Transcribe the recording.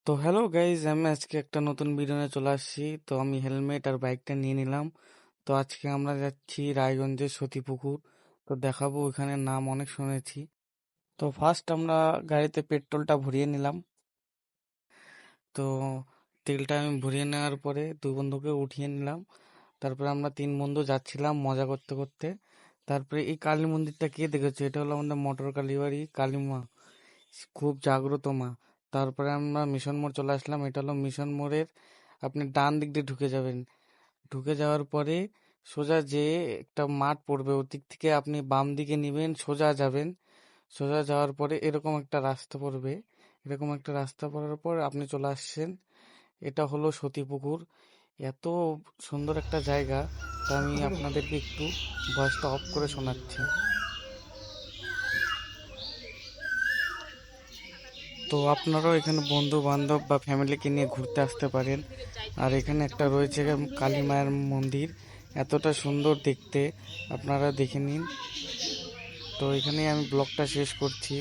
তো hello guys, আমি আজকে একটা নতুন ভিডিও নিয়ে চলে আসছি। তো আমি হেলমেট আর বাইকটা নিয়ে নিলাম। তো আজকে আমরা যাচ্ছি রায়গঞ্জের সতীপুকুর। তো দেখাবো, ওইখানে নাম অনেক শুনেছি। তো ফার্স্ট আমরা গাড়িতে পেট্রোলটা ভরিয়ে নিলাম। তো তেলটা আমি ভরিয়ে নেওয়ার পরে দুই বন্ধুকে উঠিয়ে নিলাম। তারপরে আমরা তিন বন্ধু যাচ্ছিলাম মজা করতে করতে। তারপরে এই কালী মন্দিরটা কে দেখেছো? এটা হলো আমাদের মটর কালীবাড়ি কালী মা, খুব জাগ্রত মা। তারপরে আমরা মিশন মোড় চলে আসলাম। এটা হলো মিশন মোড়ের, আপনি ডান দিক দিয়ে ঢুকে যাবেন। ঢুকে যাওয়ার পরে সোজা যে একটা মাঠ পড়বে, ওর দিক থেকে আপনি বাম দিকে নিবেন, সোজা যাবেন। সোজা যাওয়ার পরে এরকম একটা রাস্তা পড়বে। এরকম একটা রাস্তা পড়ার পর আপনি চলে আসছেন। এটা হলো সতীপুকুর। এত সুন্দর একটা জায়গা। তা আমি আপনাদেরকে একটু ভয়েসটা অফ করে শোনাচ্ছি। তো আপনারাও এখানে বন্ধু বান্ধব বা ফ্যামিলিকে নিয়ে ঘুরতে আসতে পারেন। আর এখানে একটা রয়েছে কালী মায়ের মন্দির, এতটা সুন্দর দেখতে, আপনারা দেখে নিন। তো এখানেই আমি ব্লগটা শেষ করছি।